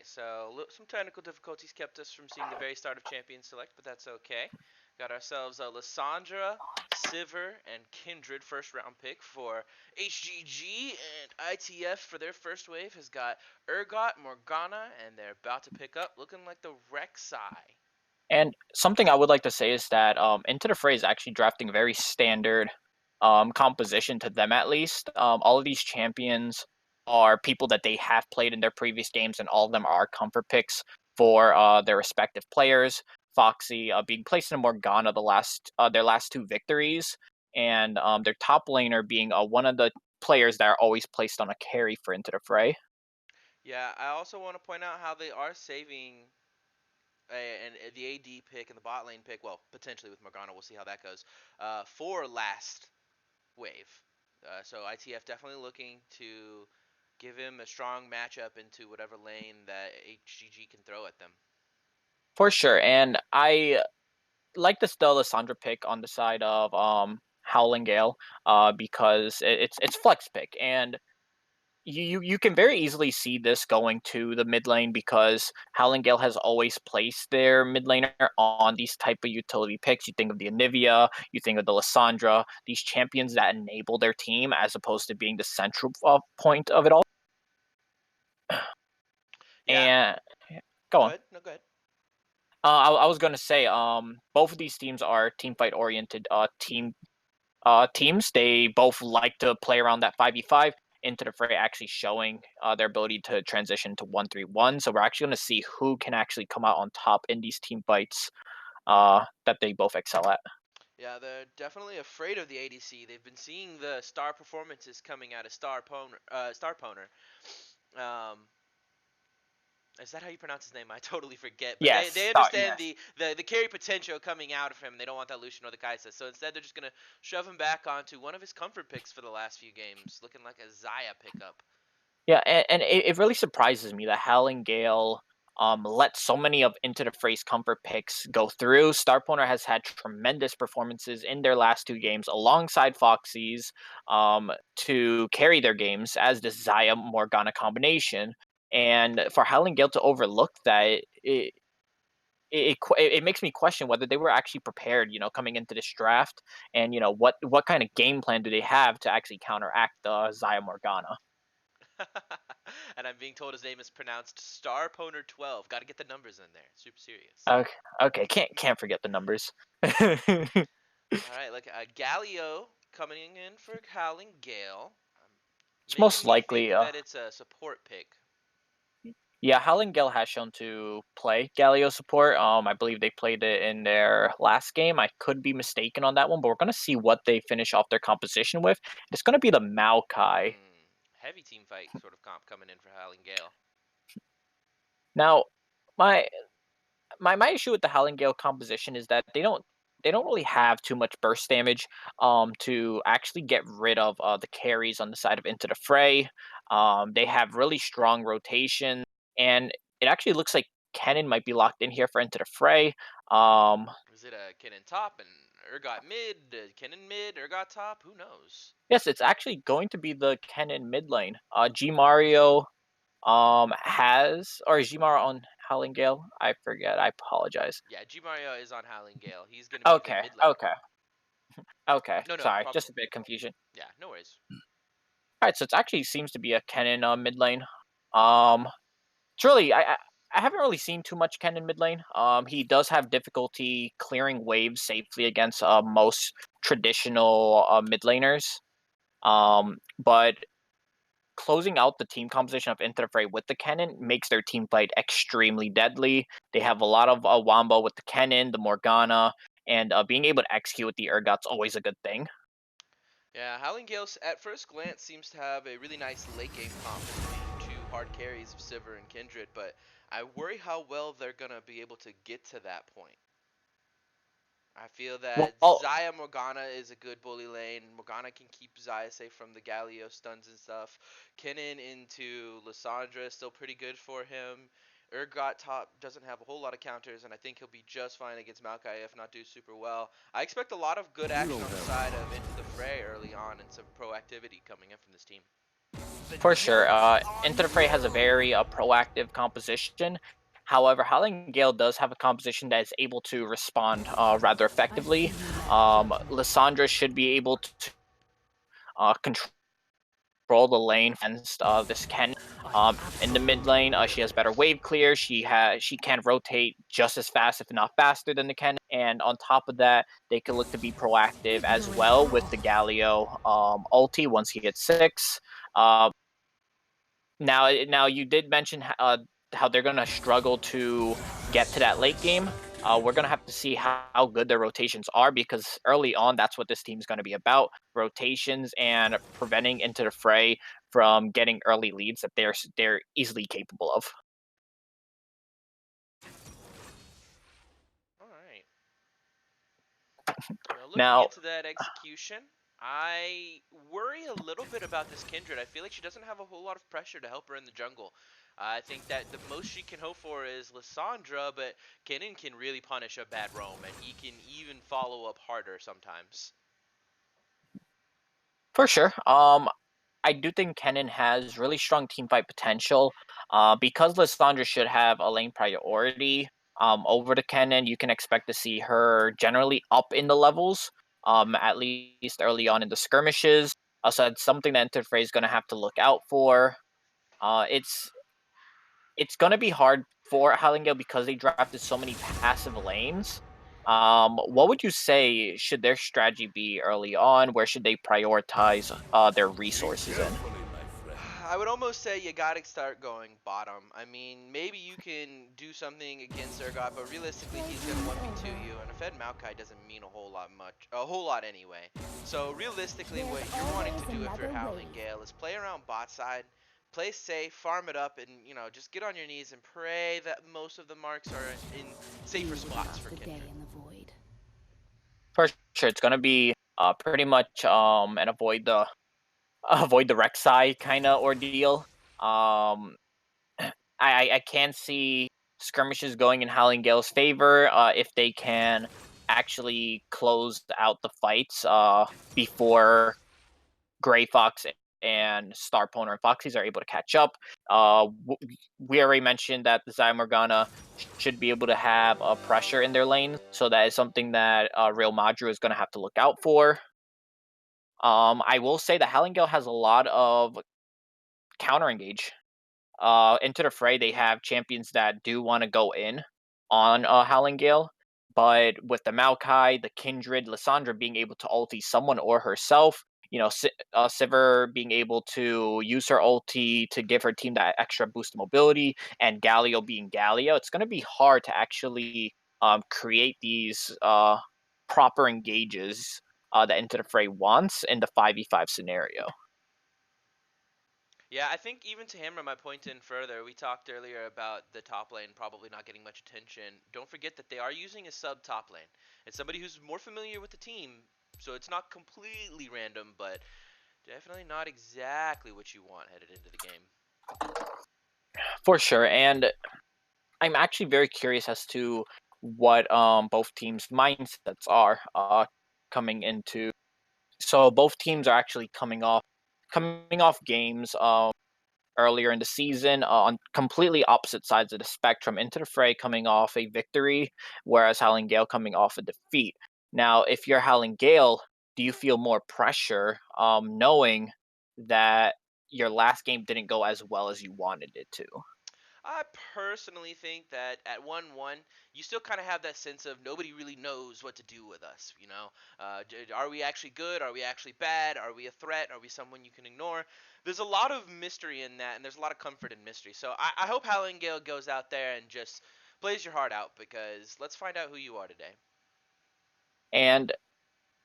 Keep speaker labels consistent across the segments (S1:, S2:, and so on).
S1: so some technical difficulties kept us from seeing the very start of Champion Select, but that's okay. Got ourselves Lysandra, Sivir, and Kindred first round pick for HGG, and ItF for their first wave has got Urgot, Morgana, and they're about to pick up looking like the Rek'Sai.
S2: And something I would like to say is that Into the Fray is actually drafting a very standard composition to them at least. All of these champions are people that they have played in their previous games, and all of them are comfort picks for their respective players. Foxy being placed in Morgana their last two victories, and their top laner being one of the players that are always placed on a carry for Into the Fray.
S1: Yeah, I also want to point out how they are saving and the AD pick and the bot lane pick, well, potentially with Morgana, we'll see how that goes, for last wave. So ITF definitely looking to give him a strong matchup into whatever lane that HGG can throw at them.
S2: For sure, and I like the Lysandra pick on the side of Howling Gale, because it's flex pick, and you can very easily see this going to the mid lane because Howling Gale has always placed their mid laner on these type of utility picks. You think of the Anivia, you think of the Lysandra, these champions that enable their team as opposed to being the central point of it all.
S1: Yeah,
S2: And go
S1: go
S2: on.
S1: ahead. No, go ahead.
S2: I was gonna say, both of these teams are team fight oriented teams. They both like to play around that 5v5. Into the Fray actually showing their ability to transition to 1-3-1. So we're actually going to see who can actually come out on top in these team fights that they both excel at.
S1: Yeah, they're definitely afraid of the ADC. They've been seeing the star performances coming out of Star Poner. Um, Is that how you pronounce his name? I totally forget. But
S2: Yes,
S1: they understand
S2: yes.
S1: the carry potential coming out of him. They don't want that Lucian or the Kai'Sa. So instead, they're just going to shove him back onto one of his comfort picks for the last few games, looking like a Xayah pickup.
S2: Yeah, and it really surprises me that Howling Gale let so many of Into the Fray's comfort picks go through. Starponer has had tremendous performances in their last two games alongside Foxy's to carry their games as the Xayah Morgana combination. And for Howling Gale to overlook that, it makes me question whether they were actually prepared, coming into this draft, and what kind of game plan do they have to actually counteract the Xayah Morgana.
S1: And I'm being told his name is pronounced Star Poner 12. Got to get the numbers in there. Super serious.
S2: Okay, okay, can't forget the numbers.
S1: All right, look, Galio coming in for Howling Gale,
S2: It's
S1: making
S2: most
S1: me
S2: likely,
S1: think that it's a support pick.
S2: yeah, Howling Gale has shown to play Galio support. I believe they played it in their last game. I could be mistaken on that one, but we're gonna see what they finish off their composition with. It's gonna be the Maokai.
S1: Heavy team fight sort of comp coming in for Howling Gale.
S2: Now, my my issue with the Howling Gale composition is that they don't really have too much burst damage to actually get rid of the carries on the side of Into the Fray. They have really strong rotation, and it actually looks like Kennen might be locked in here for Into the Fray. Um,
S1: Is it a Kennen top and Urgot mid, Kennen mid, Urgot top? Who knows?
S2: yes, it's actually going to be the Kennen mid lane. G Mario has, or is G Mario on Howling Gale? I forget. I apologize.
S1: Yeah, G Mario is on Howling Gale. He's gonna be the
S2: Okay,
S1: mid laner.
S2: okay, okay.
S1: No, no
S2: Sorry,
S1: problem.
S2: just a bit of confusion.
S1: Yeah, no worries.
S2: All right, so it actually seems to be a Kennen mid lane. Um, it's really I haven't really seen too much Kennen mid lane. He does have difficulty clearing waves safely against most traditional mid laners. But closing out the team composition of Into the Fray with the Kennen makes their team fight extremely deadly. They have a lot of wombo with the Kennen, the Morgana, and being able to execute with the Urgot's always a good thing.
S1: Yeah, Howling Gale at first glance seems to have a really nice late game comp between two hard carries of Sivir and Kindred, but I worry how well they're gonna be able to get to that point. I feel that
S2: Well,
S1: Xayah Morgana is a good bully lane. Morgana can keep Xayah safe from the Galio stuns and stuff. Kennen into Lysandra is still pretty good for him. Urgot top doesn't have a whole lot of counters, and I think he'll be just fine against Maokai if not do super well. I expect a lot of good action on the side of Into the Fray early on and some proactivity coming in from this team.
S2: For sure. Into the Fray has a very proactive composition. However, Howling Gale does have a composition that is able to respond rather effectively. Lissandra should be able to control the lane against this Ken. In the mid lane, she has better wave clear. She can rotate just as fast, if not faster, than the Ken. And on top of that, they can look to be proactive as well with the Galio ulti once he hits six. Uh, now you did mention how they're gonna struggle to get to that late game. We're gonna have to see how good their rotations are because early on, that's what this team's gonna be about: rotations and preventing Into the Fray from getting early leads that they're easily capable of.
S1: All right. Looking
S2: Now,
S1: into that execution, I worry a little bit about this Kindred. I feel like she doesn't have a whole lot of pressure to help her in the jungle. I think that the most she can hope for is Lissandra, but Kennen can really punish a bad roam, and he can even follow up harder sometimes.
S2: for sure, I do think Kennen has really strong team fight potential. Because Lissandra should have a lane priority over the Kennen, you can expect to see her generally up in the levels, at least early on in the skirmishes. So it's something that Interfray is going to have to look out for. It's going to be hard for Howlingale because they drafted so many passive lanes. What would you say should their strategy be early on? Where should they prioritize their
S3: Tread
S2: resources in?
S3: carefully, my friend.
S1: I would almost say you gotta start going bottom. I mean, maybe you can do something against Urgot, but realistically, he's gonna 1v2 you, and a Fed Maokai doesn't mean a whole lot anyway. So realistically, what you're wanting to do if you're Howling Gale is play around bot side, play safe, farm it up, and just get on your knees and pray that most of the marks are in safer spots for Kindred.
S2: For sure, it's gonna be pretty much an avoid the Rek'Sai kind of ordeal. Um, I can see skirmishes going in Howling Gale's favor if they can actually close out the fights before Gray Fox and Star Poner and Foxys are able to catch up. We already mentioned that the Zaya Morgana should be able to have a pressure in their lanes, so that is something that Real Madru is going to have to look out for. I will say that Howlingale has a lot of counter engage. Into the Fray, they have champions that do want to go in on Howlingale, but with the Maokai, the Kindred, Lissandra being able to ulti someone or herself, Sivir being able to use her ulti to give her team that extra boost of mobility, and Galio being Galio, it's going to be hard to actually create these proper engages that Into the Fray wants in the 5v5 scenario.
S1: Yeah, I think even to hammer my point in further, we talked earlier about the top lane probably not getting much attention. Don't forget that they are using a sub top lane. It's somebody who's more familiar with the team, so it's not completely random, but definitely not exactly what you want headed into the game.
S2: For sure, and I'm actually very curious as to what both teams' mindsets are coming into. So both teams are actually coming off games earlier in the season on completely opposite sides of the spectrum. Into the Fray coming off a victory, whereas Howling Gale coming off a defeat. Now, if you're Howling Gale, do you feel more pressure knowing that your last game didn't go as well as you wanted it to?
S1: I personally think that at 1-1, you still kind of have that sense of nobody really knows what to do with us. Are we actually good? Are we actually bad? Are we a threat? Are we someone you can ignore? There's a lot of mystery in that, and there's a lot of comfort in mystery. So I hope Howling Gale goes out there and just plays your heart out because let's find out who you are today.
S2: And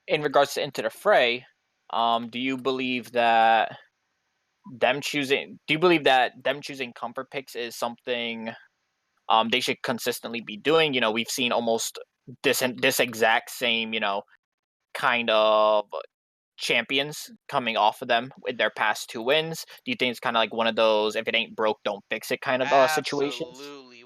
S2: in regards to Into the Fray, do you believe that them choosing comfort picks is something they should consistently be doing? We've seen almost this exact same kind of champions coming off of them with their past two wins. Do you think it's kind of like one of those if it ain't broke, don't fix it kind of situations?
S1: Absolutely.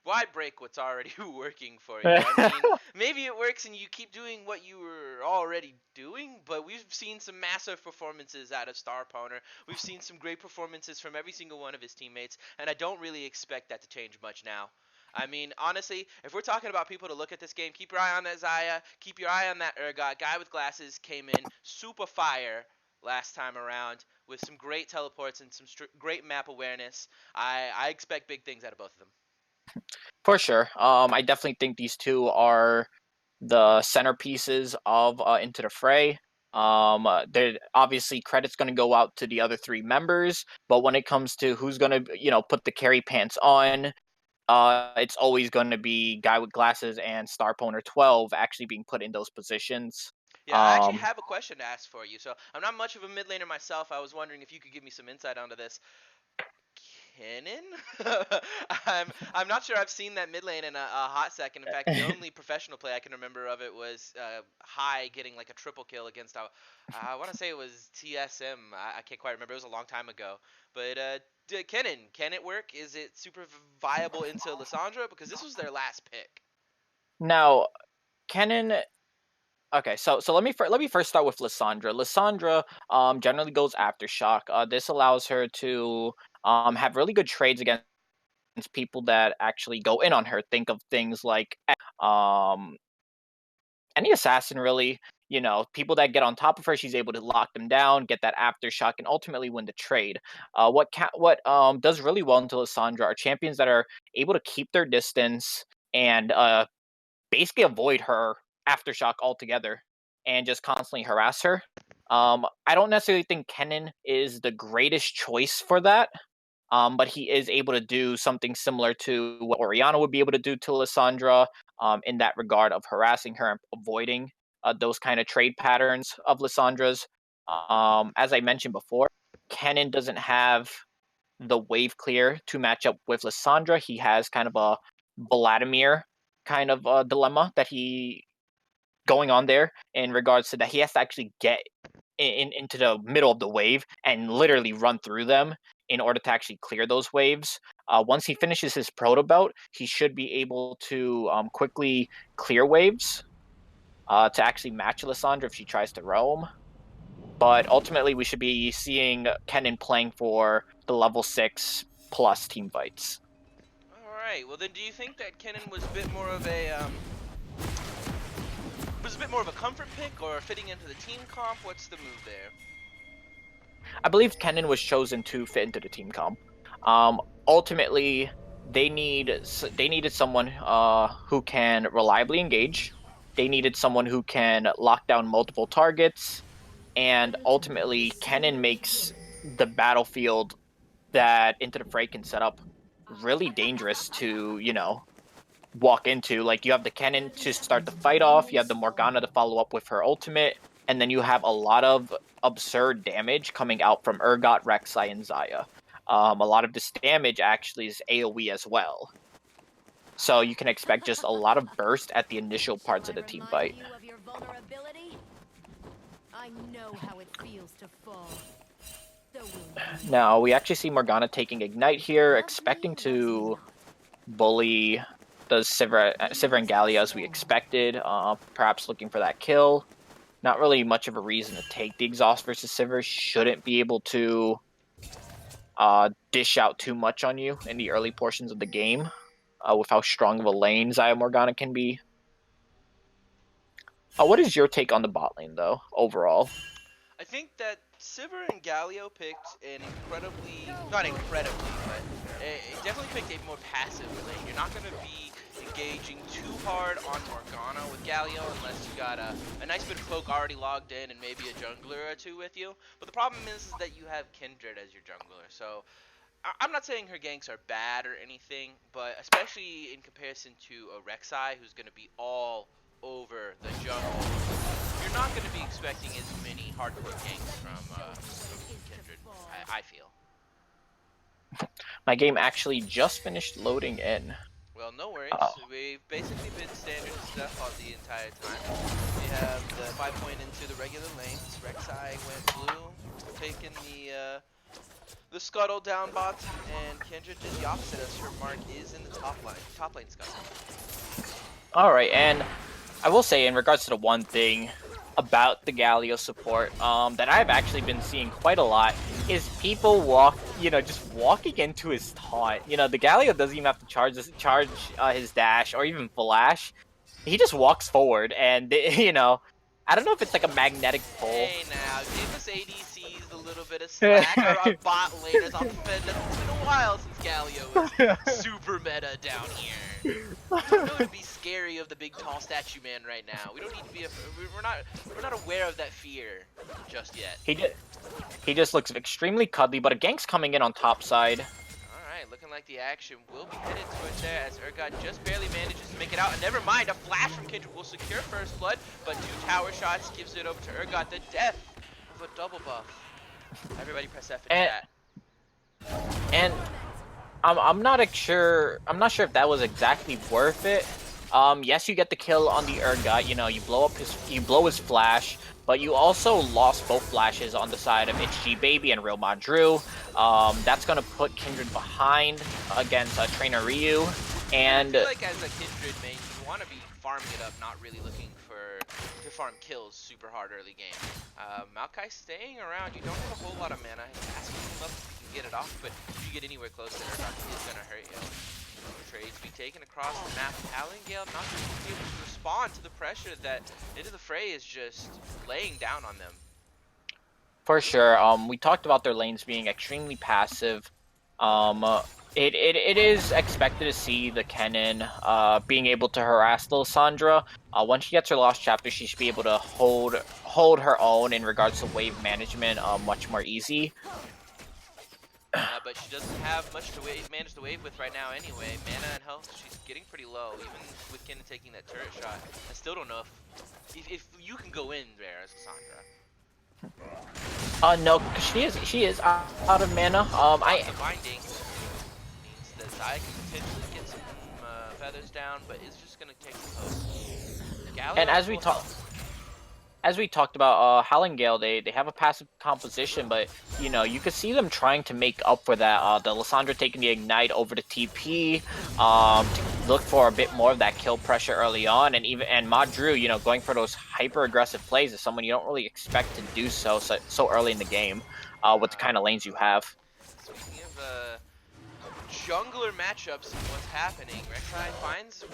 S1: why break what's already working for you? I mean, maybe it works and you keep doing what you were already doing, but we've seen some massive performances out of Star Poner. We've seen some great performances from every single one of his teammates, and I don't really expect that to change much now. I mean, honestly, if we're talking about people to look at this game, keep your eye on that Zaya. Keep your eye on that Urgot. Guy with glasses came in super fire last time around with some great teleports and some great map awareness. I expect big things out of both of them.
S2: For sure. I definitely think these two are the centerpieces of Into the Fray. There obviously credit's going to go out to the other three members, but when it comes to who's going to put the carry pants on, it's always going to be guy with glasses and Star Poner 12 actually being put in those positions.
S1: Yeah, I actually
S2: Um,
S1: have a question to ask for you. So I'm not much of a mid laner myself. I was wondering if you could give me some insight onto this. Kennen? I'm not sure I've seen that mid lane in a hot second. In fact, the only professional play I can remember of it was High getting like a triple kill against I want to say it was TSM. I can't quite remember. It was a long time ago. But Kennen, can it work? Is it super viable into Lissandra? Because this was their last pick.
S2: Now, Kennen. Okay, so let me first start with Lissandra. Lissandra generally goes aftershock. This allows her to have really good trades against people that actually go in on her. Think of things like um any assassin really. People that get on top of her, she's able to lock them down, get that aftershock, and ultimately win the trade. What does really well into Lissandra are champions that are able to keep their distance and basically avoid her aftershock altogether and just constantly harass her. I don't necessarily think Kennen is the greatest choice for that, but he is able to do something similar to what Oriana would be able to do to Lissandra in that regard of harassing her and avoiding those kind of trade patterns of Lissandra's. As I mentioned before, Kennen doesn't have the wave clear to match up with Lissandra. He has kind of a Vladimir kind of dilemma that he going on there in regards to that he has to actually get into the middle of the wave and literally run through them in order to actually clear those waves. Once he finishes his proto belt, he should be able to quickly clear waves to actually match Lissandra if she tries to roam. But ultimately, we should be seeing Kennen playing for the level 6 plus team fights.
S1: All right. Well, then, do you think that Kennen was a bit more of a comfort pick or fitting into the team comp? What's the move there?
S2: I believe Kennen was chosen to fit into the team comp. Ultimately, they needed someone who can reliably engage. They needed someone who can lock down multiple targets, and ultimately, Kennen makes the battlefield that Into the Fray can set up really dangerous to walk into. Like you have the Kennen to start the fight off, you have the Morgana to follow up with her ultimate, and then you have a lot of absurd damage coming out from Urgot, Rek'Sai, and Zaya. A lot of this damage actually is AoE as well. So you can expect just a lot of burst at the initial parts of the team fight.
S3: I know how it feels to fall.
S2: Now, we actually see Morgana taking Ignite here, expecting to bully the Sivir and Gallia as we expected, perhaps looking for that kill. Not really much of a reason to take the exhaust versus Sivir. Shouldn't be able to dish out too much on you in the early portions of the game with how strong of a lane Zaya Morgana can be. What is your take on the bot lane, though, overall?
S1: I think that Sivir and Galio picked an not incredibly, but it definitely picked a more passive lane. You're not going to be engaging too hard on Morgana with Galio unless you got a nice bit of poke already logged in and maybe a jungler or two with you. But the problem is that you have Kindred as your jungler, so I'm not saying her ganks are bad or anything, but especially in comparison to a Rek'Sai who's going to be all over the jungle, you're not going to be expecting as many hardcore ganks from Kindred, I feel.
S2: My game actually just finished loading in.
S1: Well, no worries.
S2: Oh.
S1: We've basically been standard stuff all the entire time. We have the 5 point into the regular lanes. Rek'Sai went blue, taking the the scuttle down bot, and Kendra did the opposite as her mark is in the top lane scuttle.
S2: All right, and I will say in regards to the one thing about the Galio support that I've actually been seeing quite a lot is people just walking into his taunt. The Galio doesn't even have to charge his dash or even flash. He just walks forward, and I don't know if it's like a magnetic pull.
S1: Hey now, give us ADCs a little bit of slack. Our bot laners off the fed. It's been a while since Galio was super meta down here. We don't need to be scary of the big tall statue man right now. We don't need to be. We're not aware of that fear just yet.
S2: He just looks extremely cuddly, but a gank's coming in on top side.
S1: Alright, looking like the action will be headed towards there as Urgot just barely manages to make it out. And never mind, a flash from Kindred will secure first blood, but 2 tower shots gives it over to Urgot. The death of a double buff. Everybody press F in chat.
S2: And I'm not sure if that was exactly worth it. Yes, you get the kill on the Urgot. You blow his flash, but you also lost both flashes on the side of HG Baby and Real Madru. That's gonna put Kindred behind against Trainer Ryu. And
S1: I feel like as a Kindred main, you want to be farming it up, not really looking to farm kills super hard early game. Maokai staying around. You don't have a whole lot of mana. He's asking him up if you can get it off, but if you get anywhere close to Urgot, it's gonna hurt you. Trades be taken across the map. Allengale not going to be able to respond to the pressure that Into the Fray is just laying down on them.
S2: For sure. We talked about their lanes being extremely passive. It is expected to see the Kennen being able to harass Lysandra. Once she gets her Lost Chapter, she should be able to hold her own in regards to wave management much more easy.
S1: But she doesn't have much to manage the wave with right now anyway. Mana and health, she's getting pretty low, even with Kennen taking that turret shot. I still don't know if you can go in there as Cassandra.
S2: No, she is out of mana.
S1: The binding means that Zaya can potentially get some feathers down, but is just gonna take the post.
S2: And as we talked about, Howling Gale, they have a passive composition, but you could see them trying to make up for that. The Lysandra taking the Ignite over the TP, to look for a bit more of that kill pressure early on, and Madru, going for those hyper aggressive plays is someone you don't really expect to do so early in the game, with the kind of lanes you have.
S1: Speaking of jungler matchups and what's happening, Rek'Sai finds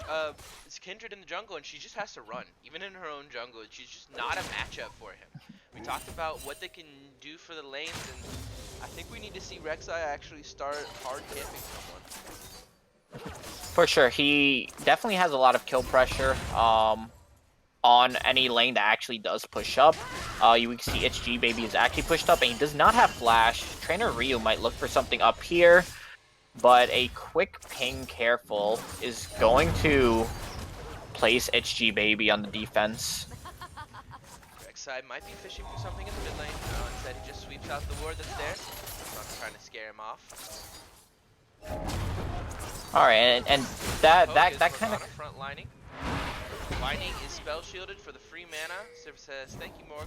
S1: Kindred in the jungle, and she just has to run. Even in her own jungle, she's just not a matchup for him. We talked about what they can do for the lanes, and I think we need to see Rek'Sai actually start hard camping someone.
S2: For sure, he definitely has a lot of kill pressure on any lane that actually does push up. You can see HG Baby is actually pushed up, and he does not have flash. Trainer Ryu might look for something up here, but a quick ping careful is going to place HG Baby on the defense.
S1: Rek'Sai might be fishing for something in the mid lane. Instead he just sweeps out the ward that's there. Not trying to scare him off.
S2: Alright, and that kind of
S1: front lining. Lining is spell shielded for the free mana. Civ says thank you, Morg.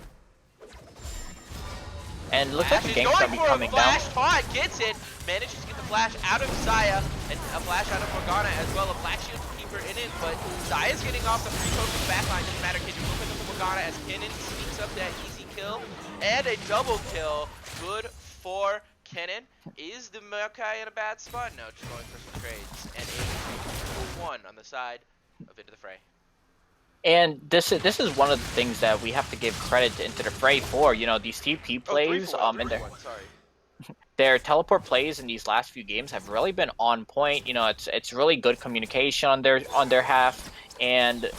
S2: And looks like the gank's gonna be coming down.
S1: Taunt gets it, manages to get the flash out of Zaya, and a flash out of Morgana as well. A black shield to keep her in it, but Zaya's getting off the free focus backline. Doesn't matter, Kendrick will pick up the Morgana as Kennen sneaks up that easy kill. And a double kill, good for Kennen. Is the Maokai in a bad spot? No, just going for some trades. And a 1 on the side of Into the Fray.
S2: And this is one of the things that we have to give credit to Into the Fray for. These TP plays, and their teleport plays in these last few games have really been on point. It's really good communication on their half, and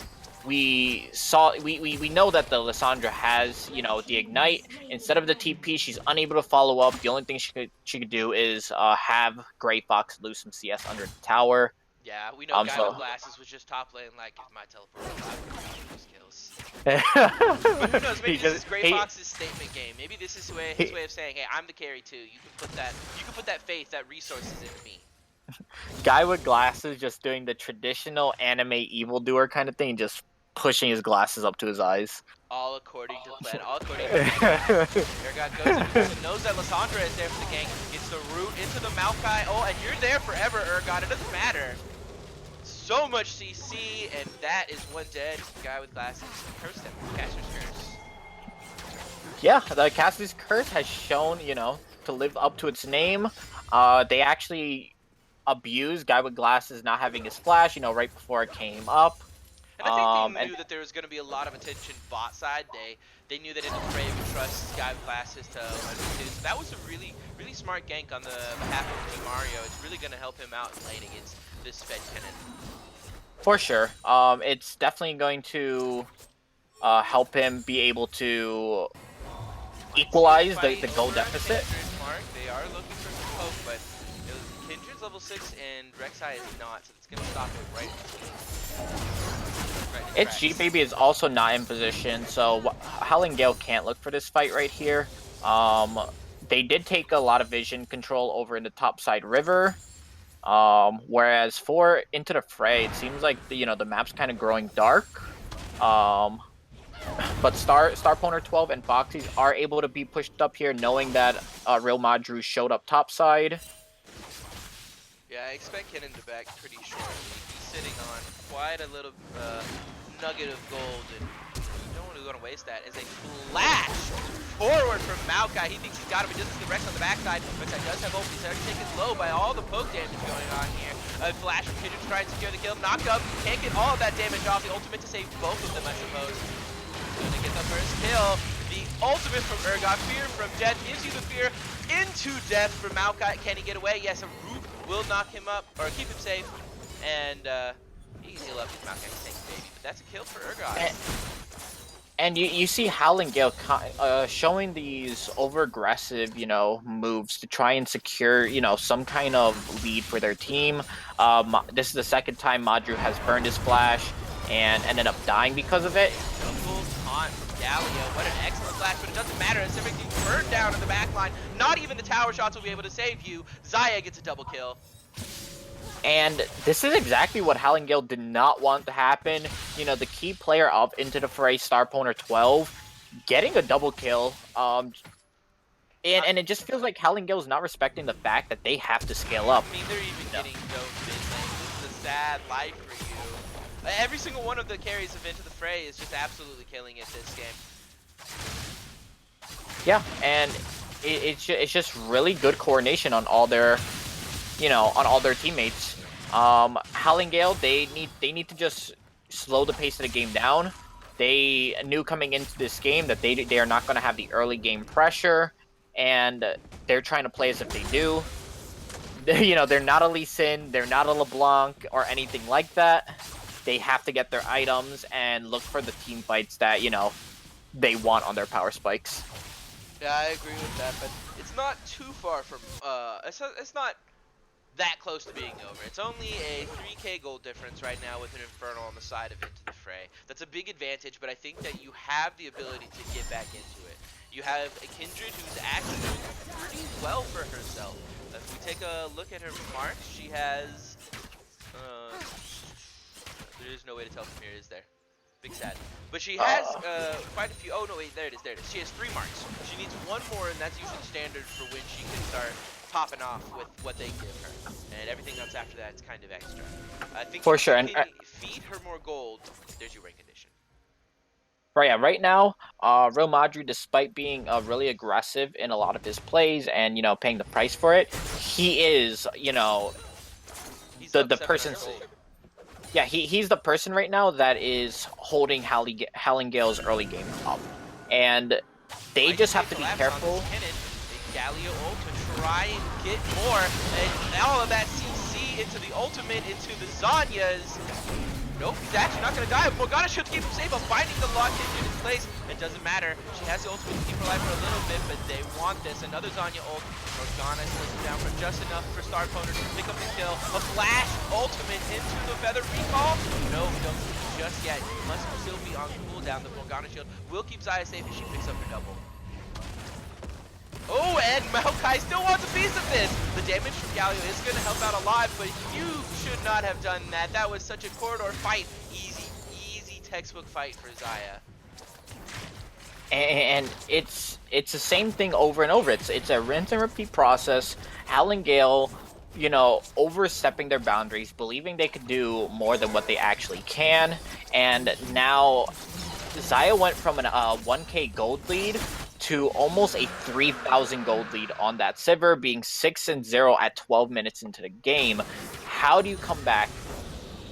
S2: we know that the Lysandra has the Ignite. Instead of the TP, she's unable to follow up. The only thing she could do is have Grey Fox lose some CS under the tower.
S1: Yeah, we know Guy with Glasses was just top lane like, if my teleport was kills. But who knows, maybe this is Grey Fox's statement game. Maybe this is his way of saying, hey, I'm the carry too. You can put that faith, that resources into me.
S2: Guy with Glasses just doing the traditional anime evildoer kind of thing, just pushing his glasses up to his eyes.
S1: All according to plan, all according to Ergot goes in because he knows that Lissandra is there for the gank. Gets the root into the Maokai. Oh, and you're there forever, Ergot. It doesn't matter. So much CC, and that is one dead guy with glasses. Curse them. Caster's Curse.
S2: Yeah, the Cassidy's Curse has shown, you know, to live up to its name. They actually abused Guy with Glasses not having his flash, you know, right before it came up.
S1: And I think they knew that there was going to be a lot of attention bot side. They knew that in the fray would trust Guy with Glasses to understand. So that was a really, really smart gank on the behalf of Team Mario. It's really going to help him out in lane against this Fed Cannon.
S2: For sure. It's definitely going to help him be able to equalize the goal deficit.
S1: They are looking for some poke, but Kindred's level 6 and Rek'Sai is not, so it's going to stop it right.
S2: HGG Baby is also not in position, so Howling Gale can't look for this fight right here. They did take a lot of vision control over in the topside river. Whereas for Into the Fray, it seems like the map's kind of growing dark. But Starpwner 12 and Foxy's are able to be pushed up here, knowing that Real Madru showed up topside.
S1: Yeah, I expect Kennen to back pretty shortly. He's sitting on quite a little nugget of gold, and you don't want to waste that. As a flash forward from Maokai, he thinks he's got him. He doesn't get Rex on the backside. Rek'Sai does have ult. He's already taken low by all the poke damage going on here. A flash from Kindred to try and secure the kill. Knock up. Can't get all of that damage off. The ultimate to save both of them, I suppose. Gonna get the first kill. The ultimate from Ergot. Fear from death gives you the fear into death from Maokai. Can he get away? Yes, a root will knock him up, or keep him safe. And he can heal up because Maokai can take the baby. But that's a kill for Ergot.
S2: And you see Howling Gale showing these over-aggressive, moves to try and secure, some kind of lead for their team. This is the second time Madru has burned his flash and ended up dying because of it.
S1: Double taunt from Galio. What an excellent flash, but it doesn't matter as everything's burned down in the backline. Not even the tower shots will be able to save you. Xayah gets a double kill.
S2: And this is exactly what Howling Gale did not want to happen. The key player of Into the Fray, Starpwner 12, getting a double kill. And it just feels like Howling Gale is not respecting the fact that they have to scale up.
S1: I mean, they're even getting no mid-lane. This is a sad life for you. Every single one of the carries of Into the Fray is just absolutely killing it this game.
S2: Yeah, and it's just really good coordination on all their, on all their teammates. Howling Gale, they need to just slow the pace of the game down. They knew coming into this game that they are not going to have the early game pressure, and they're trying to play as if they do. They're not a Lee Sin, they're not a LeBlanc or anything like that. They have to get their items and look for the team fights that, they want on their power spikes.
S1: Yeah, I agree with that, but it's not too far from, it's not that close to being over. It's only a 3k gold difference right now with an Infernal on the side of Into the Fray. That's a big advantage, but I think that you have the ability to get back into it. You have a Kindred who's actually doing pretty well for herself. If we take a look at her marks, she has, there is no way to tell from here, is there? Big sad. But she has quite a few. Oh no, wait, there it is. She has 3 marks. She needs 1 more, and that's usually standard for when she can start popping off with what they give her. And everything else after that is kind of extra. I think
S2: for sure. And
S1: feed her more gold. There's your win condition.
S2: Right, yeah, right now, Real Madrid, despite being really aggressive in a lot of his plays and paying the price for it, he is the person. Yeah, he's the person right now that is holding Howling Gale's early game up, and they just have to be careful.
S1: Galio ult to try and get more, and all of that CC into the ultimate, into the Zanyas. Nope, he's actually not going to die. Morgana should keep him safe, but finding the lock in his place. It doesn't matter. She has the ultimate to keep her alive for a little bit, but they want this. Another Zanya ult. Morgana slows him down for just enough for Starpwner to pick up the kill. A flash ultimate into the Feather Recall. No, we don't see it just yet. He must still be on cooldown. The Morgana shield will keep Xayah safe as she picks up her double. Oh, and Maokai still wants a piece of this! The damage from Galio is going to help out a lot, but you should not have done that. That was such a corridor fight. Easy textbook fight for Zaya.
S2: And it's the same thing over and over. It's a rinse and repeat process. Hal and Gale, you know, overstepping their boundaries, believing they could do more than what they actually can, and now Zaya went from an 1K gold lead to almost a 3,000 gold lead on that Sivir, being 6-0 at 12 minutes into the game. How do you come back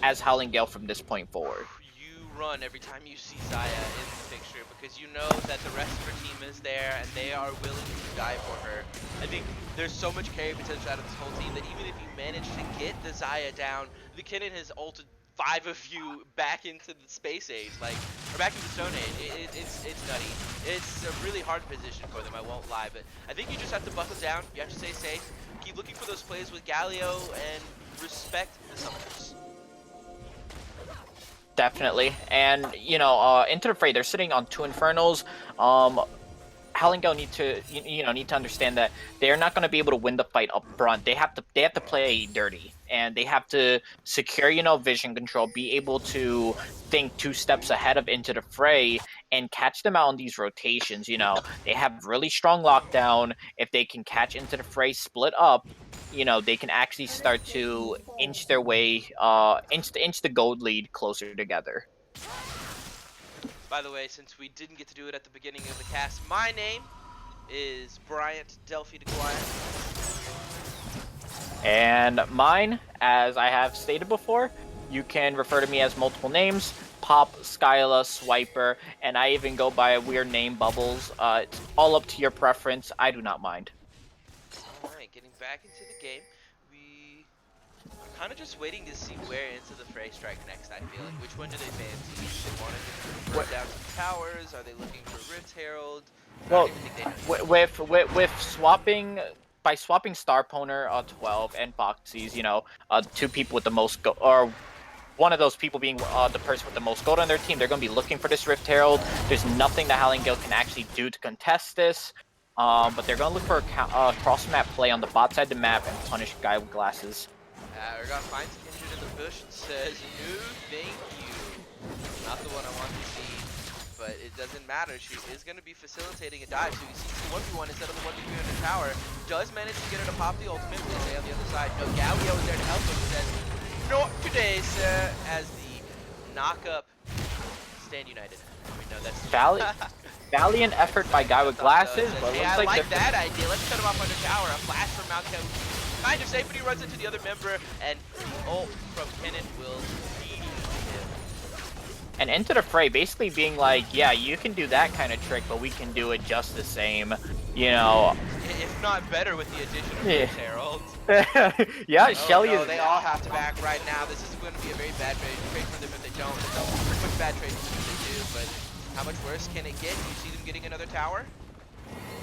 S2: as Howling Gale from this point forward?
S1: You run every time you see Zaya in the picture because you know that the rest of her team is there and they are willing to die for her. I think there's so much carry potential out of this whole team that even if you manage to get the Zaya down, the Kennen has ulted 5 of you back into the space age, like, or back into Stone Age. It's nutty. It's a really hard position for them, I won't lie, but I think you just have to buckle down, you have to stay safe, keep looking for those plays with Galio, and respect the summoners.
S2: Definitely. And, you know, into the fray, they're sitting on 2 Infernals. Hal and Gale need to need to understand that they're not going to be able to win the fight up front. They have to play dirty, and they have to secure, you know, vision control, be able to think 2 steps ahead of Into the Fray and catch them out on these rotations. You know, they have really strong lockdown. If they can catch Into the Fray, split up, you know, they can actually start to inch their way, inch the gold lead closer together.
S1: By the way, since we didn't get to do it at the beginning of the cast, my name is Bryant Delphi DeGuire.
S2: And mine, as I have stated before, you can refer to me as multiple names: Pop, Skyla, Swiper, and I even go by a weird name, Bubbles. It's all up to your preference. I do not mind.
S1: Alright, getting back into the game. We are kind of just waiting to see where Into the Fray strike next, I feel like. Which one do they fancy? Do they want to run down some towers? Are they looking for Rift Herald?
S2: Well, with swapping, by swapping Starponer 12 and Foxy's, you know, 2 people with the most or one of those people being the person with the most gold on their team, they're going to be looking for this Rift Herald. There's nothing that Howling Gale can actually do to contest this, but they're going to look for a cross-map play on the bot side of the map and punish a guy with glasses.
S1: Ergon finds Kindred in the bush and says, no, thank you. Not the one I want to see, but it doesn't matter. She is going to be facilitating a dive, so he sees the 1v1 instead of the 1v3 on the tower. Does manage to get her to pop the ultimate, but they stay on the other side. No, Galio is there to help him, says, not today, sir, as the knock-up stand united. We know that's
S2: valiant effort by guy with glasses, but
S1: hey,
S2: looks
S1: I
S2: like
S1: that idea. Let's set him up under tower. A flash from Malcolm. Kind of safe, but he runs into the other member, and the ult from Kennen will feed him.
S2: And Into the Fray basically being like, yeah, you can do that kind of trick, but we can do it just the same, you know.
S1: If not better with the addition of Rift Herald.
S2: Yeah,
S1: oh,
S2: Shelly
S1: no,
S2: is...
S1: they all have to back right now. This is going to be a very bad trade for them if they don't. It's a pretty much bad trade if they do, but how much worse can it get? You see them getting another tower?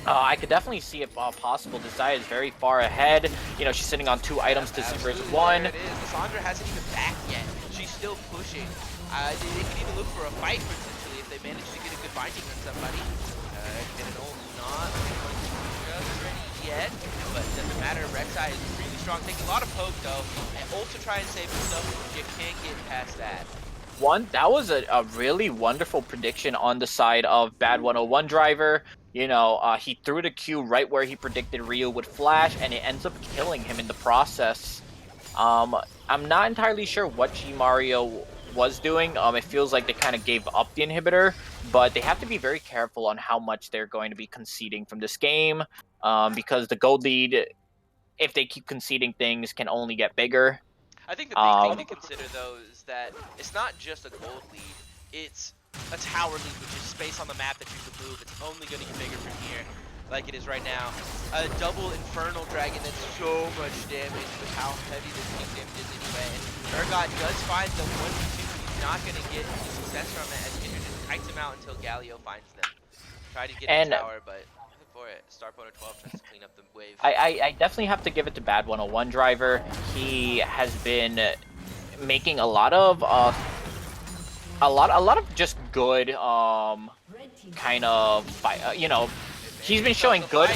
S2: I could definitely see it possible. Desire is very far ahead. You know, she's sitting on 2 items to Sivir's 1.
S1: There it is. Cassandra hasn't even backed yet. She's still pushing. They can even look for a fight potentially if they manage to get a good binding on somebody. Get an ult, not just ready yet, but it doesn't matter. Rek'Sai is really strong, taking a lot of poke though. And ult to try and save himself, you can't get past that.
S2: That was a really wonderful prediction on the side of Bad 101 Driver. You know, he threw the Q right where he predicted Ryu would flash, and it ends up killing him in the process. I'm not entirely sure what G Mario was doing. It feels like they kind of gave up the inhibitor, but they have to be very careful on how much they're going to be conceding from this game, because the gold lead, if they keep conceding things, can only get bigger.
S1: I think the big thing to consider though is that it's not just a gold lead, it's a tower lead, which is space on the map that you can move. It's only going to get bigger from here, like it is right now. A double Infernal Dragon that's so much damage with how heavy this pink damage is anyway. And Ergon does find the 1v2, he's not going to get any success from it as Kindred just kites him out until Galio finds them. Try to get the tower, but for it. Starponer 12 tries to clean up the wave.
S2: I definitely have to give it to Bad 101 Driver. He has been making a lot of just good kind of you know, he's been showing good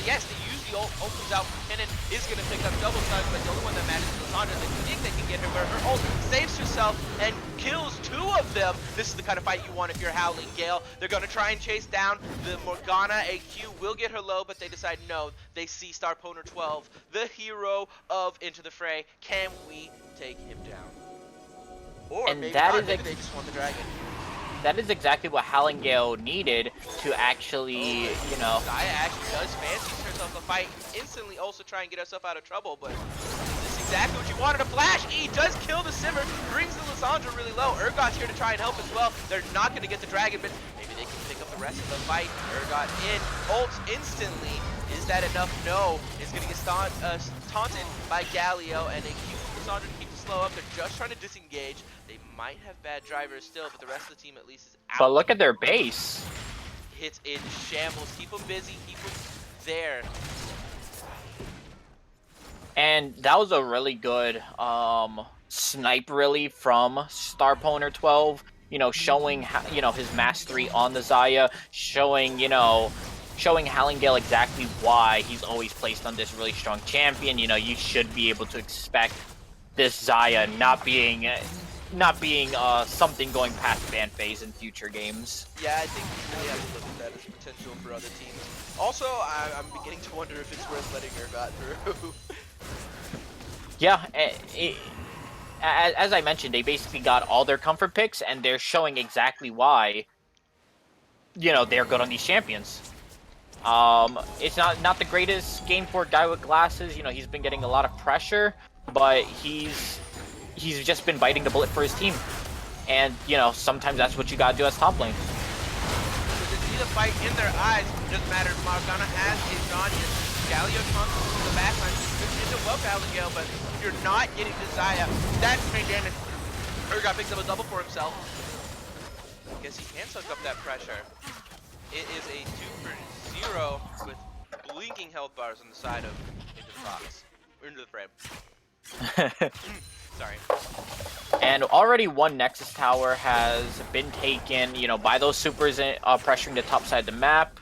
S1: yes, they used the ult comes out from Kennen, is going to pick up double stun, but the only one that matters is Lissandra. They think they can get her, but her ult saves herself and kills 2 of them. This is the kind of fight you want if you're Howling Gale. They're going to try and chase down the Morgana. AQ will get her low, but they decide no. They see Starponer 12, the hero of Into the Fray. Can we take him down? Or
S2: And
S1: maybe
S2: that
S1: not.
S2: is
S1: Maybe they just want the dragon.
S2: That is exactly what Howling Gale needed to actually, you know...
S1: Zaya actually does fancy herself a fight, instantly also try and get herself out of trouble, but this is exactly what you wanted. A flash E does kill the Sivir, brings the Lissandra really low. Urgot's here to try and help as well. They're not going to get the dragon, but maybe they can pick up the rest of the fight. Urgot in, ults instantly. Is that enough? No. It's going to get taunted by Galio, and they keep Lissandra to keep the slow up. They're just trying to disengage. They might have bad drivers still, but the rest of the team at least is out.
S2: But look at their base.
S1: Hits in shambles. Keep them busy. Keep them there.
S2: And that was a really good snipe, really, from Starponer 12. You know, showing his mastery on the Zaya, showing Howling Gale exactly why he's always placed on this really strong champion. You know, you should be able to expect this Zaya not being something going past ban phase in future games.
S1: Yeah, I think we really have to look at that as potential for other teams. Also, I'm beginning to wonder if it's worth letting Urgot through.
S2: Yeah, as I mentioned, they basically got all their comfort picks, and they're showing exactly why, they're good on these champions. It's not the greatest game for a guy with glasses. He's been getting a lot of pressure, but he's just been biting the bullet for his team. And, sometimes that's what you gotta do as top lane.
S1: Because they see the fight in their eyes. It doesn't matter if Morgana has a Zhonyan. Galio constantly from the backline. It's a well Howling Gale, but if you're not getting to Zaya, that's main damage. Urgot picks up a double for himself. I guess he can soak up that pressure. It is a 2-for-0 with blinking health bars on the side of Into the Box. Or Into the Frame. Sorry.
S2: And already one Nexus tower has been taken, by those supers pressuring the top side of the map.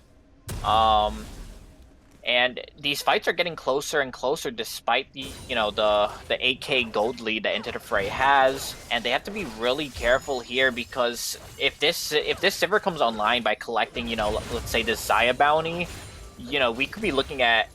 S2: And these fights are getting closer and closer despite the 8k gold lead that Into the Fray has. And they have to be really careful here because if this Sivir comes online by collecting, let's say this Zaya bounty, we could be looking at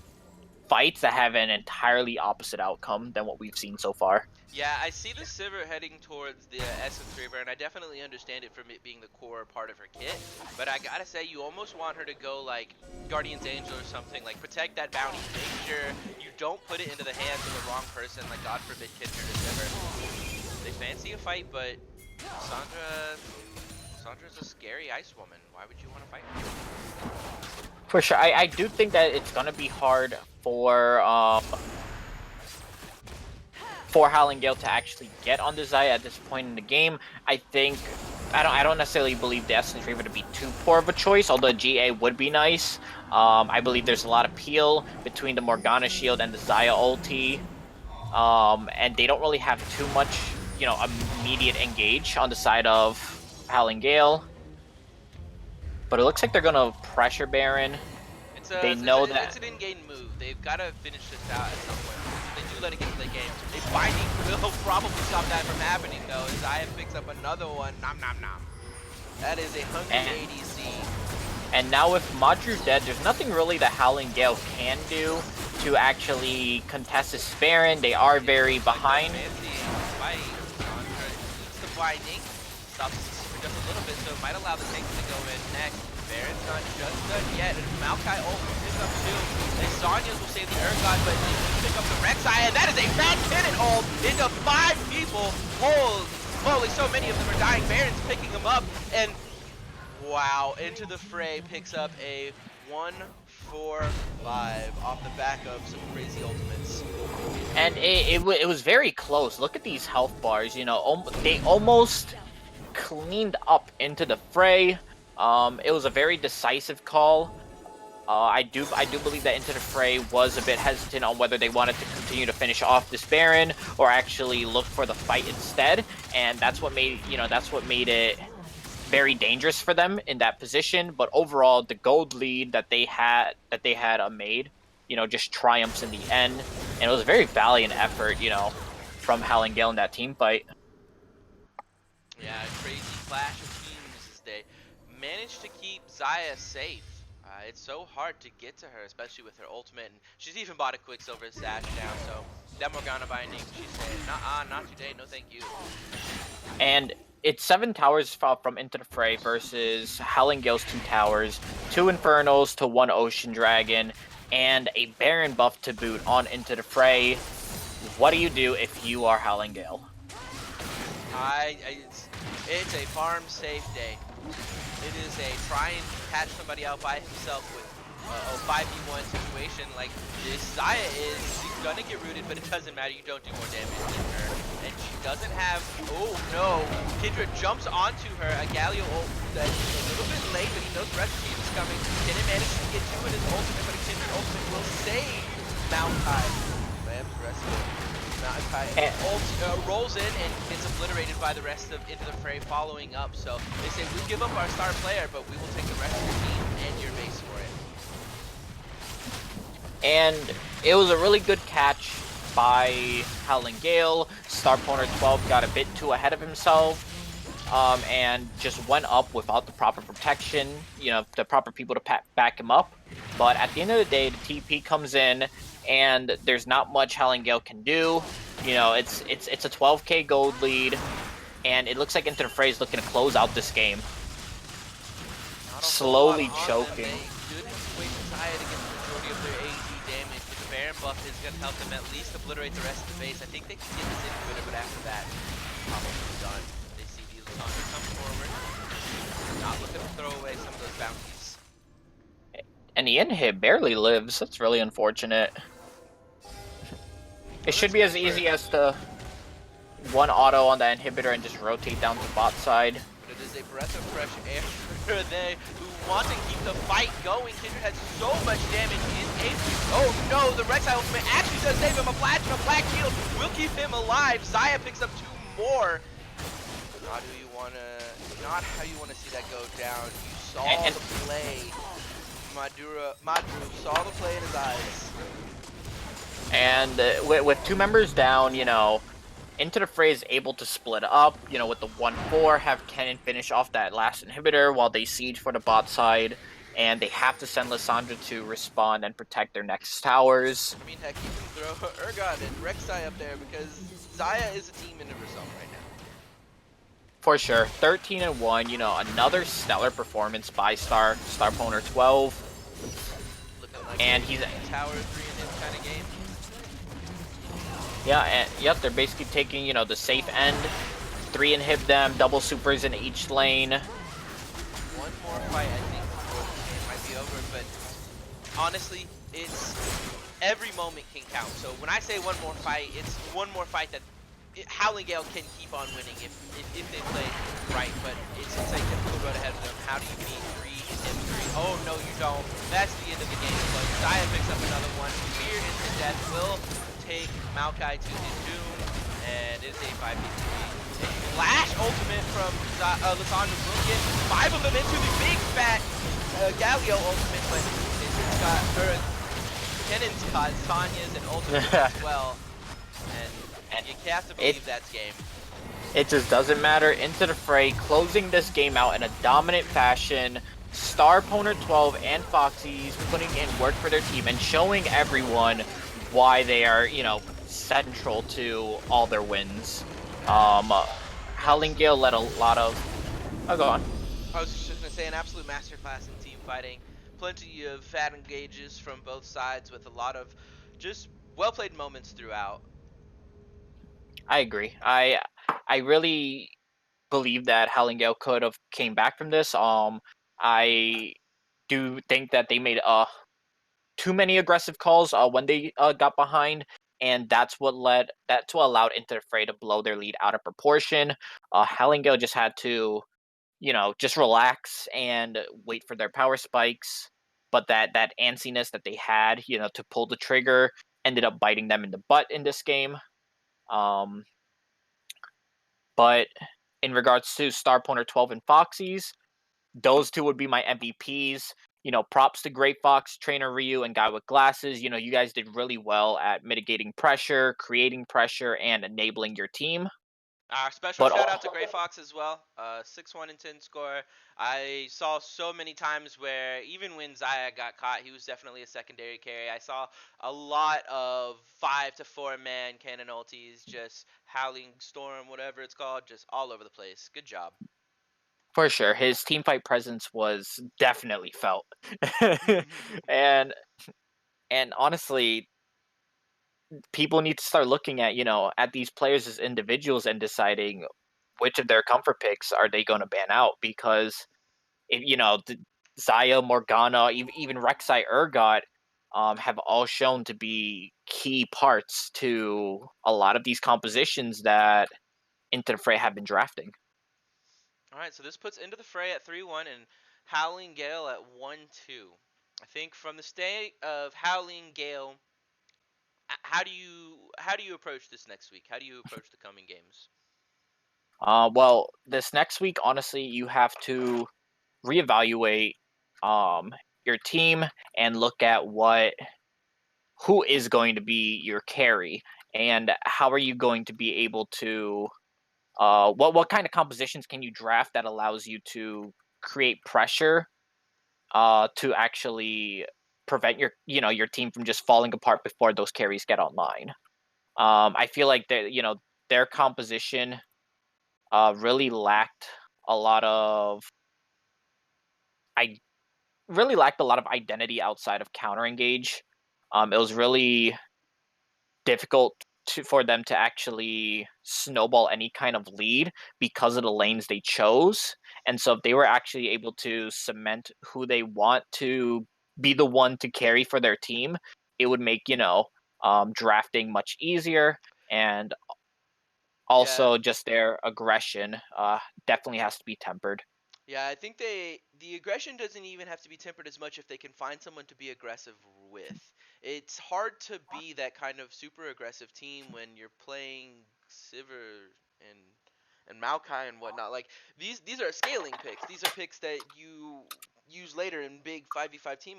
S2: fights that have an entirely opposite outcome than what we've seen so far.
S1: Yeah, I see the Sivir heading towards the Essence Reaver, and I definitely understand it from it being the core part of her kit. But I gotta say, you almost want her to go like Guardian's Angel or something, like protect that bounty. Make sure you don't put it into the hands of the wrong person, like God forbid Kitchener to Sivir. They fancy a fight, but Sandra's a scary ice woman. Why would you want to fight her?
S2: For sure, I do think that it's gonna be hard for Howling Gale to actually get on the Zaya at this point in the game. I don't necessarily believe the Essence Reaver to be too poor of a choice, although GA would be nice. I believe there's a lot of peel between the Morgana shield and the Zaya ulti. And they don't really have too much, immediate engage on the side of Howling Gale. But it looks like they're gonna pressure Baron. It's an
S1: in-game move. They've got to finish this out at some point. If they do let it get to the game, a binding will probably stop that from happening, though. As Zaya picks up another one. Nom nom nom. That is a hungry ADC.
S2: And now with Madru's dead, there's nothing really that Howling Gale can do to actually contest this Baron. They are very behind.
S1: Fancy fight. Eats the binding. Stops just a little bit, so it might allow the tank to go in next. Baron's not just done yet, and Maokai ult will pick up too. And Sonya's will save the Urgot, but they can pick up the Rek'Sai, and that is a fat cannon ult into 5 people. Holy, so many of them are dying. Baron's picking them up, and wow, Into the Fray picks up a 1-4-5 off the back of some crazy ultimates.
S2: And it was very close. Look at these health bars, they almost cleaned up Into the Fray. It was a very decisive call. I do believe that Into the Fray was a bit hesitant on whether they wanted to continue to finish off this Baron or actually look for the fight instead, and that's what made it very dangerous for them in that position. But overall, the gold lead that they had made just triumphs in the end. And it was a very valiant effort, from Hal and Gale in that team fight.
S1: Yeah, crazy clash of teams as they managed to keep Zaya safe. It's so hard to get to her, especially with her ultimate, and she's even bought a Quicksilver sash now, so that Morgana binding, she said, nah, not today, no thank you.
S2: And it's 7 towers from Into the Fray versus Hal and Gale's 2 towers, 2 Infernals to 1 Ocean Dragon, and a Baron buff to boot on Into the Fray. What do you do if you are Hal and Gale?
S1: It's a farm safe day. It is a try and catch somebody out by himself with a 5v1 situation. Like this Zaya is, she's gonna get rooted, but it doesn't matter. You don't do more damage than her, and she doesn't have. Oh no! Kindred jumps onto her. A Galio ult that's a little bit late, but he knows the rest of the team is coming. Didn't manage to get to it his ultimate, but a Kindred ultimate will save Maokai. Bam's rest of it. Rolls in and gets obliterated by the rest of Into the Fray following up. So they say, we'll give up our star player, but we will take the rest of your team and your base for it.
S2: And it was a really good catch by Hal and Gale. Starponer 12 got a bit too ahead of himself. And just went up without the proper protection, the proper people to back him up. But at the end of the day, the TP comes in, and there's not much Hal and Gale can do. It's a 12k gold lead, and it looks like Into the Fray is looking to close out this game. Slowly choking.
S1: They should wait for Zaya to get the majority of their AD damage, but the Baron buff is going to help them at least obliterate the rest of the base. I think they can get this inhibitor, but after that, probably done. Come forward. Not looking to throw away some of those bounties.
S2: And the inhib barely lives. That's really unfortunate. It should be as easy as to 1 auto on the inhibitor and just rotate down to bot side.
S1: But it is a breath of fresh air for they who want to keep the fight going. Kindred has so much damage in HP. Oh no, the Rek'Sai ultimate actually does save him. A flash and a black shield will keep him alive. Zaya picks up 2 more. Not how you want to see that go down. You saw the play. Madru saw the play in his eyes.
S2: And with 2 members down, Into the Fray is able to split up, with the 1-4, have Kennen finish off that last inhibitor while they siege for the bot side, and they have to send Lissandra to respond and protect their next towers.
S1: I mean, heck, you can throw Urgot and Rek'Sai up there because Zaya is a team in of herself right now.
S2: For sure. 13-1, another stellar performance by Starponer 12.
S1: Looking like
S2: and he's
S1: Tower 3 in his kind of game.
S2: Yeah, and yep, they're basically taking, the safe end. 3 inhib them, double supers in each lane.
S1: One more fight, I think, before the game might be over, but honestly, it's every moment can count. So when I say one more fight, it's one more fight that Hal and Gale can keep on winning if they play right, but it's a difficult road ahead of them. How do you beat 3 and 3? Oh no, you don't. That's the end of the game. But Zaya picks up another one. Fear Instant Death will take Maokai to his doom, and it's a 5v3. A flash ultimate from Lissandra will get 5 of them into the big fat Galio ultimate, but Kennen's got Sonya's and ultimate as well. And you have to believe that's game.
S2: It just doesn't matter. Into the Fray, closing this game out in a dominant fashion. Starponer 12 and Foxy's putting in work for their team and showing everyone why they are, central to all their wins. Hal and Gale led a lot of... Oh, go on.
S1: I was just going to say, an absolute masterclass in team fighting. Plenty of fat engages from both sides with a lot of just well-played moments throughout.
S2: I agree. I really believe that Hal and Gale could have came back from this. I do think that they made too many aggressive calls when they got behind, and that's what allowed Into the Fray to blow their lead out of proportion. Hal and Gale just had to, just relax and wait for their power spikes. But that antsiness that they had, to pull the trigger, ended up biting them in the butt in this game. But in regards to Starponer 12 and Foxy's, those 2 would be my MVPs. props to Great Fox, Trainer Ryu, and Guy with Glasses. You guys did really well at mitigating pressure, creating pressure, and enabling your team.
S1: Special
S2: But
S1: shout out to Gray Fox as well. 6-1 and 10 score. I saw so many times where even when Zaya got caught, he was definitely a secondary carry. I saw a lot of 5 to 4 man cannon ultis, just Howling Storm, whatever it's called, just all over the place. Good job.
S2: for sure, his team fight presence was definitely felt. and and honestly, people need to start looking at these players as individuals and deciding which of their comfort picks are they going to ban out, because if Zaya, Morgana, even Rek'Sai, Urgot, have all shown to be key parts to a lot of these compositions that Into the Fray have been drafting.
S1: All right, so this puts Into the Fray at 3-1 and Howling Gale at 1-2. I think from the state of Howling Gale, how do you approach this next week? How do you approach the coming games?
S2: Well, this next week, honestly, you have to reevaluate your team and look at who is going to be your carry, and how are you going to be able to what kind of compositions can you draft that allows you to create pressure to actually prevent your team from just falling apart before those carries get online. I feel like their composition really lacked a lot of I really lacked a lot of identity outside of counter engage. It was really difficult for them to actually snowball any kind of lead because of the lanes they chose. And so if they were actually able to cement who they want to be the one to carry for their team, it would make, drafting much easier. And
S1: Yeah,
S2: also just their aggression definitely has to be tempered.
S1: yeah, I think the aggression doesn't even have to be tempered as much if they can find someone to be aggressive with. It's hard to be that kind of super aggressive team when you're playing Sivir and Maokai and whatnot. Like these are scaling picks. These are picks that you use later in big 5v5 team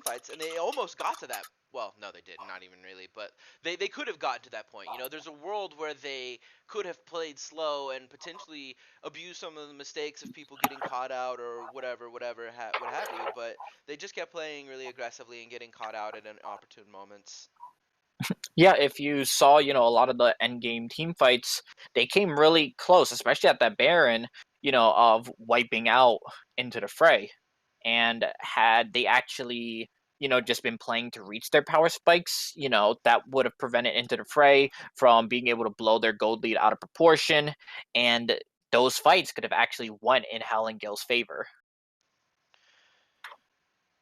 S1: fights, and they almost got to that. Well, no, they did not even really, but they could have gotten to that point. There's a world where they could have played slow and potentially abuse some of the mistakes of people getting caught out or what have you. But they just kept playing really aggressively and getting caught out at inopportune moments.
S2: Yeah, if you saw, a lot of the end game team fights, they came really close, especially at that Baron, of wiping out Into the Fray. And had they actually, just been playing to reach their power spikes, that would have prevented Into the Fray from being able to blow their gold lead out of proportion. And those fights could have actually won in Howling Gale's favor.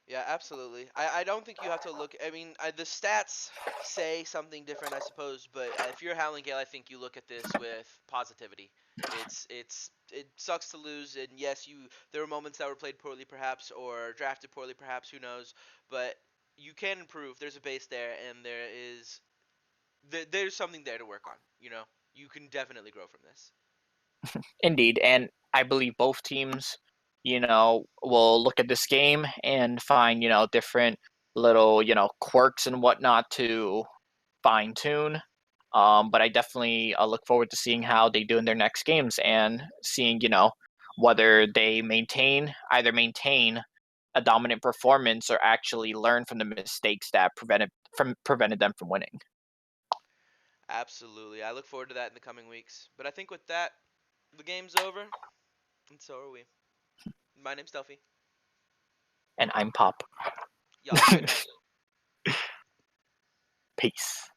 S1: Yeah, absolutely. I don't think you have to look. I mean, the stats say something different, I suppose. But if you're Howling Gale, I think you look at this with positivity. It sucks to lose, and yes, there were moments that were played poorly, perhaps, or drafted poorly, perhaps. Who knows? But you can improve. There's a base there, and there's something there to work on. You can definitely grow from this.
S2: Indeed, and I believe both teams, will look at this game and find, different little, quirks and whatnot to fine tune. But I definitely look forward to seeing how they do in their next games and seeing, whether they either maintain a dominant performance or actually learn from the mistakes that prevented them from winning.
S1: Absolutely. I look forward to that in the coming weeks. But I think with that, the game's over, and so are we. My name's Delphi.
S2: And I'm Pop.
S1: Y'all have a good night.
S2: Peace.